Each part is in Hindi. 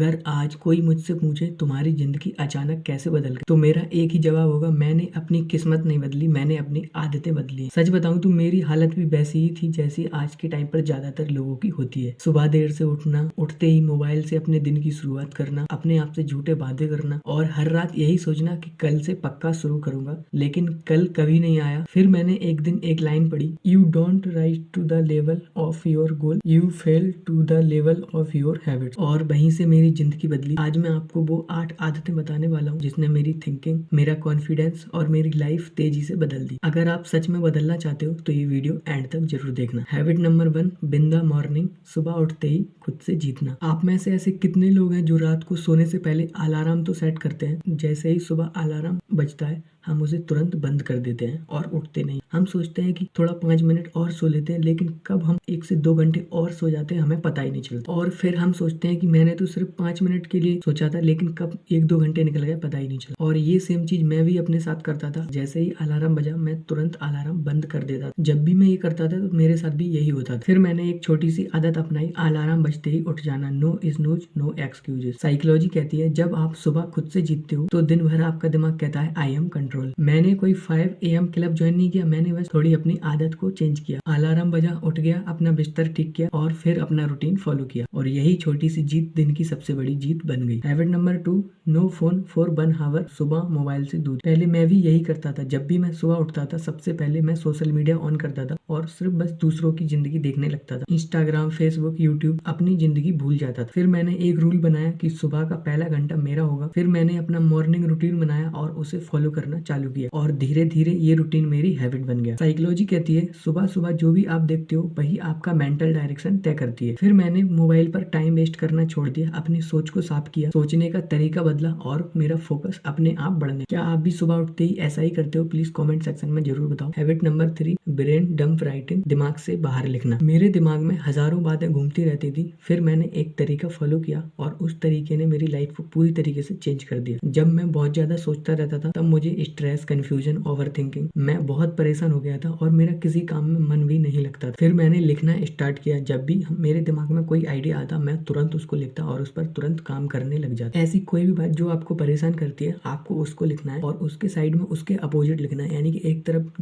अगर आज कोई मुझसे पूछे तुम्हारी जिंदगी अचानक कैसे बदल गई, तो मेरा एक ही जवाब होगा, मैंने अपनी किस्मत नहीं बदली, मैंने अपनी आदतें बदली हैं। सच बताऊं तो मेरी हालत भी वैसी ही थी जैसी आज के टाइम पर ज्यादातर लोगों की होती है। सुबह देर से उठना, उठते ही मोबाइल से अपने दिन की शुरुआत करना, अपने आप से झूठे वादे करना और हर रात यही सोचना कि कल से पक्का शुरू करूंगा, लेकिन कल कभी नहीं आया। फिर मैंने एक दिन एक लाइन पढ़ी, you don't rise to the level of your goal, you fall to the level of your habits. और वहीं से मेरी जिंदगी बदली। आज मैं आपको वो 8 आदतें बताने वाला हूँ जिसने मेरी थिंकिंग, मेरा कॉन्फिडेंस और मेरी लाइफ तेजी से बदल दी। अगर आप सच में बदलना चाहते हो तो ये वीडियो एंड तक जरूर देखना। Habit number 1, been the morning, सुबह उठते ही खुद से जीतना। आप में से ऐसे कितने लोग हैं जो रात को सोने से पहले अलार्म तो सेट करते हैं, जैसे ही सुबह अलार्म बजता है हम उसे तुरंत बंद कर देते हैं और उठते नहीं। हम सोचते हैं कि थोड़ा 5 मिनट और सो लेते हैं, लेकिन कब हम 1 से 2 घंटे और सो जाते हैं हमें पता ही नहीं चलता। और फिर हम सोचते हैं कि मैंने तो सिर्फ 5 मिनट के लिए सोचा था, लेकिन कब 1-2 घंटे निकल गए पता ही नहीं चला। और ये सेम चीज मैं भी अपने साथ करता था। जैसे ही अलार्म बजा मैं तुरंत अलार्म बंद कर देता था। जब भी मैं ये करता था तो मेरे साथ भी यही होता था। फिर मैंने एक छोटी सी आदत अपनाई, अलार्म बजते ही उठ जाना। No snooze no excuses. Psychology कहती है जब आप सुबह खुद से जीतते हो तो दिन भर आपका दिमाग कहता है आई एम कंट्रोल। मैंने कोई 5 AM क्लब ज्वाइन नहीं किया, मैंने बस थोड़ी अपनी आदत को चेंज किया। अलार्म बजा, उठ गया, अपना बिस्तर ठीक किया और फिर अपना रूटीन फॉलो किया। और यही छोटी सी जीत दिन की सबसे बड़ी जीत बन गई। Habit number 2, no phone for 1 hour. सुबह मोबाइल से दूर। पहले मैं भी यही करता था। जब भी मैं सुबह उठता था सबसे पहले मैं सोशल मीडिया ऑन करता था और सिर्फ बस दूसरों की जिंदगी देखने लगता था। इंस्टाग्राम, फेसबुक, यूट्यूब, अपनी जिंदगी भूल जाता था। फिर मैंने एक रूल बनाया कि सुबह का पहला घंटा मेरा होगा। फिर मैंने अपना मॉर्निंग रूटीन बनाया और उसे फॉलो करना चालू किया और धीरे धीरे ये रूटीन मेरी हैबिट बन गया। साइकोलॉजी कहती है सुबह सुबह जो भी आप देखते हो वही आपका मेंटल डायरेक्शन तय करती है। फिर मैंने मोबाइल पर टाइम वेस्ट करना छोड़ दिया, अपनी सोच को साफ किया, सोचने का तरीका बदला और मेरा फोकस अपने आप बढ़ने। क्या आप भी सुबह उठते ही ऐसा ही करते हो? प्लीज कमेंट सेक्शन में जरूर बताओ। Habit number 3, brain dump writing, दिमाग से बाहर लिखना। मेरे दिमाग में हजारों बातें घूमती रहती थी। फिर मैंने एक तरीका फॉलो किया और उस तरीके ने मेरी लाइफ को पूरी तरीके से चेंज कर दिया। जब मैं बहुत ज्यादा सोचता रहता था तब मुझे स्ट्रेस, कंफ्यूजन, ओवरथिंकिंग, मैं बहुत परेशान हो गया था और मेरा किसी काम में मन भी नहीं लगता था। फिर मैंने लिखना स्टार्ट किया। जब भी मेरे दिमाग में कोई आइडिया आता मैं तुरंत उसको लिखता और उस पर तुरंत काम करने लग जाता। ऐसी कोई भी बात जो आपको परेशान करती है आपको उसको लिखना है और उसके साइड में उसके अपोजिट लिखना है। यानी कि एक तरफ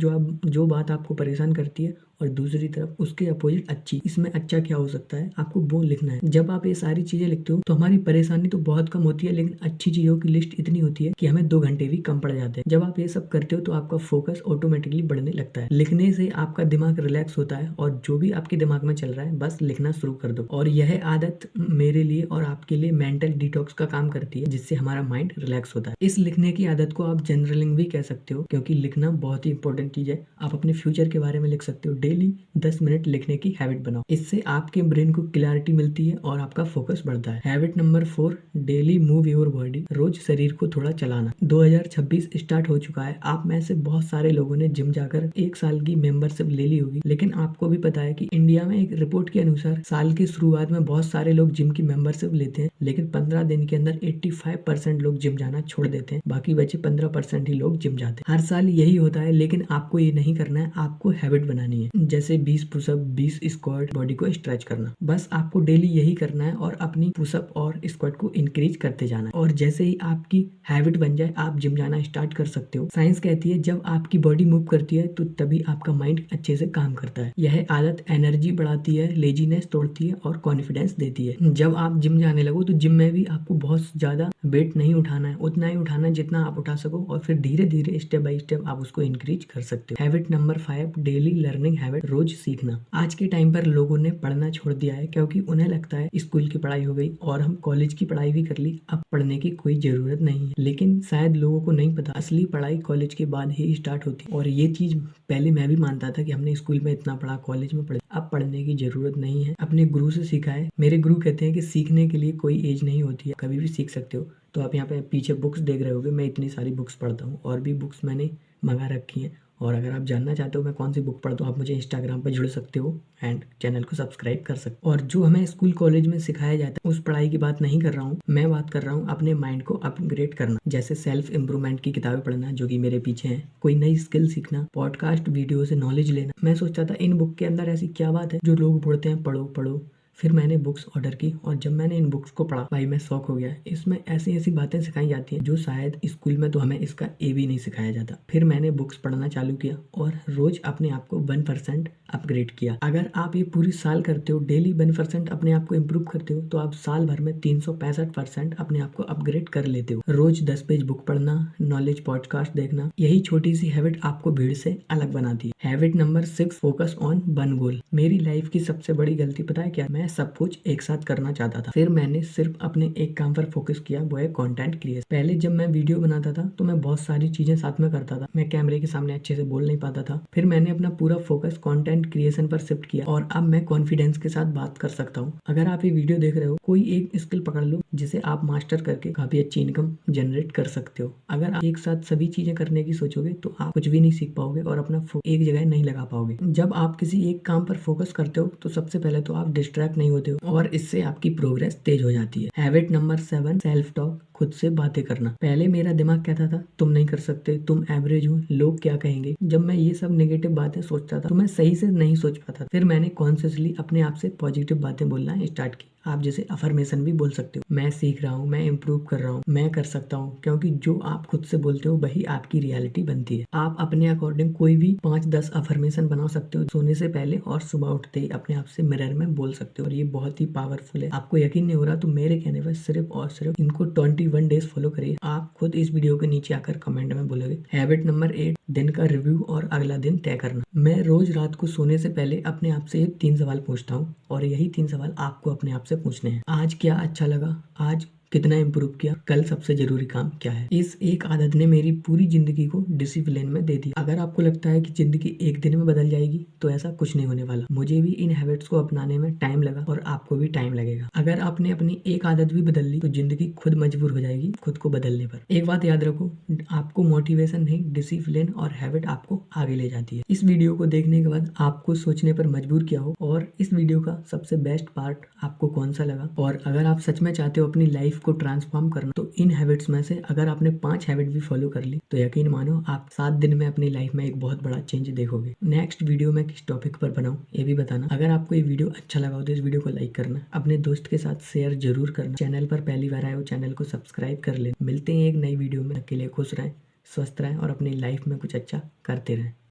जो बात आपको परेशान करती है और दूसरी तरफ उसके अपोजिट अच्छी। इसमें अच्छा क्या हो सकता है आपको वो लिखना है। जब आप ये सारी चीजें लिखते हो तो हमारी परेशानी तो बहुत कम होती है, लेकिन अच्छी चीजों की लिस्ट इतनी होती है कि हमें 2 घंटे भी कम पड़ जाते हैं। जब आप ये सब करते हो तो आपका फोकस ऑटोमेटिकली बढ़ने लगता है। लिखने से आपका दिमाग रिलैक्स होता है और जो भी आपके दिमाग में चल रहा है बस लिखना शुरू कर दो। और यह आदत मेरे लिए और आपके लिए मेंटल डिटॉक्स का काम करती है, जिससे हमारा माइंड रिलैक्स होता है। इस लिखने की आदत को आप जर्नलिंग भी कह सकते हो, क्योंकि लिखना बहुत ही इंपॉर्टेंट चीज है। आप अपने फ्यूचर के बारे में लिख सकते हो। डेली 10 मिनट लिखने की हैबिट बनाओ। इससे आपके ब्रेन को क्लैरिटी मिलती है और आपका फोकस बढ़ता है। Habit number 4, daily move your body, रोज शरीर को थोड़ा चलाना। 2026 स्टार्ट हो चुका है। आप में से बहुत सारे लोगों ने जिम जाकर 1 साल की मेंबरशिप ले ली होगी, लेकिन आपको भी पता है कि इंडिया में एक रिपोर्ट के अनुसार साल की शुरुआत में बहुत सारे लोग जिम की मेंबरशिप लेते हैं, लेकिन 15 दिन के अंदर 85% लोग जिम जाना छोड़ देते हैं। बाकी बचे 15% ही लोग जिम जाते हैं। हर साल यही होता है, लेकिन आपको ये नहीं करना है, आपको हैबिट बनानी है। जैसे 20 पुशअप, 20 स्क्वाट, बॉडी को स्ट्रेच करना। बस आपको डेली यही करना है और अपनी पुशअप और स्क्वाट को इंक्रीज करते जाना है। और जैसे ही आपकी हैबिट बन जाए आप जिम जाना स्टार्ट कर सकते हो। साइंस कहती है जब आपकी बॉडी मूव करती है तो तभी आपका माइंड अच्छे से काम करता है। यह आदत एनर्जी बढ़ाती है, लेजीनेस तोड़ती है और कॉन्फिडेंस देती है। जब आप जिम जाने लगो तो जिम में भी आपको बहुत ज्यादा वेट नहीं उठाना है, उतना ही उठाना है जितना आप उठा सको और फिर धीरे धीरे स्टेप बाय स्टेप आप उसको इंक्रीज कर सकते हो। Habit number 5, daily learning habit, रोज सीखना। आज के टाइम पर लोगों ने पढ़ना छोड़ दिया है क्योंकि उन्हें लगता है स्कूल की पढ़ाई हो गई और हम कॉलेज की पढ़ाई भी कर ली, अब पढ़ने की कोई जरूरत नहीं है। लेकिन शायद लोगों को नहीं पता असली पढ़ाई कॉलेज के बाद ही स्टार्ट होती है। और ये चीज पहले मैं भी मानता था कि हमने स्कूल में इतना पढ़ा, कॉलेज में पढ़ा, अब पढ़ने की जरूरत नहीं है। अपने गुरु से सीखा है। मेरे गुरु कहते हैं कि सीखने के लिए कोई एज नहीं होती है, कभी भी सीख सकते हो। तो आप यहाँ पे पीछे बुक्स देख रहे होगे, मैं इतनी सारी बुक्स पढ़ता हूँ और भी बुक्स मैंने मंगा रखी हैं। और अगर आप जानना चाहते हो मैं कौन सी बुक पढ़ता हूँ आप मुझे इंस्टाग्राम पर जुड़ सकते हो एंड चैनल को सब्सक्राइब कर सकते हो। और जो हमें स्कूल कॉलेज में सिखाया जाता है उस पढ़ाई की बात नहीं कर रहा हूँ, मैं बात कर रहा हूँ अपने माइंड को अपग्रेड करना। जैसे सेल्फ इम्प्रूवमेंट की किताबें पढ़ना जो कि मेरे पीछे है, कोई नई स्किल सीखना, पॉडकास्ट वीडियो से नॉलेज लेना। मैं सोचता था इन बुक के अंदर ऐसी क्या बात है जो लोग बोलते हैं पढ़ो पढ़ो, फिर मैंने बुक्स ऑर्डर की और जब मैंने इन बुक्स को पढ़ा भाई मैं शॉक हो गया। इसमें ऐसी ऐसी बातें सिखाई जाती हैं जो शायद स्कूल में तो हमें इसका ए भी नहीं सिखाया जाता। फिर मैंने बुक्स पढ़ना चालू किया और रोज अपने आप को 1% अपग्रेड किया। अगर आप ये पूरी साल करते हो, डेली 1% अपने आप को इम्प्रूव करते हो, तो आप साल भर में 365% अपने आप को अपग्रेड कर लेते हो। रोज 10 पेज बुक पढ़ना, नॉलेज पॉडकास्ट देखना, यही छोटी सी हैबिट आपको भीड़ से अलग बनाती है। Habit number 6, focus on one goal. मेरी लाइफ की सबसे बड़ी गलती पता है क्या? मैं सब कुछ एक साथ करना चाहता था। फिर मैंने सिर्फ अपने एक काम पर फोकस किया, वो है कंटेंट क्रिएशन। पहले जब मैं वीडियो बनाता था तो मैं बहुत सारी चीजें साथ में करता था, मैं कैमरे के सामने अच्छे से बोल नहीं पाता था। फिर मैंने अपना पूरा फोकस कंटेंट क्रिएशन पर शिफ्ट किया और अब मैं कॉन्फिडेंस के साथ बात कर सकता हूँ। अगर आप ये वीडियो देख रहे हो, कोई एक स्किल पकड़ लो जिसे आप मास्टर करके काफी अच्छी इनकम जनरेट कर सकते हो। अगर आप एक साथ सभी चीजें करने की सोचोगे तो आप कुछ भी नहीं सीख पाओगे और अपना एक जगह नहीं लगा पाओगे। जब आप किसी एक काम पर फोकस करते हो तो सबसे पहले तो आप डिस्ट्रैक्ट नहीं होते हो और इससे आपकी प्रोग्रेस तेज हो जाती है। हैबिट नंबर 7, सेल्फ टॉक, खुद से बातें करना। पहले मेरा दिमाग कहता था तुम नहीं कर सकते, तुम एवरेज हो, लोग क्या कहेंगे। जब मैं ये सब नेगेटिव बातें सोचता था तो मैं सही से नहीं सोच पाता। फिर मैंने कॉन्शियसली अपने आप से पॉजिटिव बातें बोलना स्टार्ट की। आप जैसे अफर्मेशन भी बोल सकते हो, मैं सीख रहा हूँ, मैं इम्प्रूव कर रहा हूँ, मैं कर सकता हूँ। क्योंकि जो आप खुद से बोलते हो वही आपकी रियलिटी बनती है। आप अपने अकॉर्डिंग कोई भी 5-10 अफर्मेशन बना सकते हो सोने से पहले और सुबह उठते ही अपने आप से मिरर में बोल सकते हो और ये बहुत ही पावरफुल है। आपको यकीन नहीं हो रहा तो मेरे कहने पर सिर्फ और सिर्फ इनको 21 डेज फॉलो करिए। आप खुद इस वीडियो के नीचे आकर कमेंट में बोलोगे। हैबिट नंबर 8, दिन का रिव्यू और अगला दिन तय करना। मैं रोज रात को सोने से पहले अपने आप से 3 सवाल पूछता हूँ और यही 3 सवाल आपको अपने आप से पूछने हैं। आज क्या अच्छा लगा, आज कितना इम्प्रूव किया, कल सबसे जरूरी काम क्या है। इस एक आदत ने मेरी पूरी जिंदगी को डिसिप्लिन में दे दी। अगर आपको लगता है कि जिंदगी एक दिन में बदल जाएगी तो ऐसा कुछ नहीं होने वाला। मुझे भी इन हैबिट्स को अपनाने में टाइम लगा और आपको भी टाइम लगेगा। अगर आपने अपनी एक आदत भी बदल ली तो जिंदगी खुद मजबूर हो जाएगी खुद को बदलने पर। एक बात याद रखो, आपको मोटिवेशन नहीं, डिसिप्लिन और हैबिट आपको आगे ले जाती है। इस वीडियो को देखने के बाद आपको सोचने पर मजबूर किया हो और इस वीडियो का सबसे बेस्ट पार्ट आपको कौन सा लगा, और अगर आप सच में चाहते हो अपनी लाइफ को ट्रांसफॉर्म करना तो इन हैबिट्स में से अगर आपने 5 हैबिट भी फॉलो कर ली तो यकीन मानो आप 7 दिन में अपनी लाइफ में एक बहुत बड़ा चेंज देखोगे। नेक्स्ट वीडियो में किस टॉपिक पर बनाऊं ये भी बताना। अगर आपको ये वीडियो अच्छा लगा हो तो इस वीडियो को लाइक करना, अपने दोस्त के साथ शेयर जरूर करना। चैनल पर पहली बार आए हो चैनल को सब्सक्राइब कर ले। मिलते हैं एक नई वीडियो में। अकेले खुश रहें, स्वस्थ रहें और अपनी लाइफ में कुछ अच्छा करते रहें।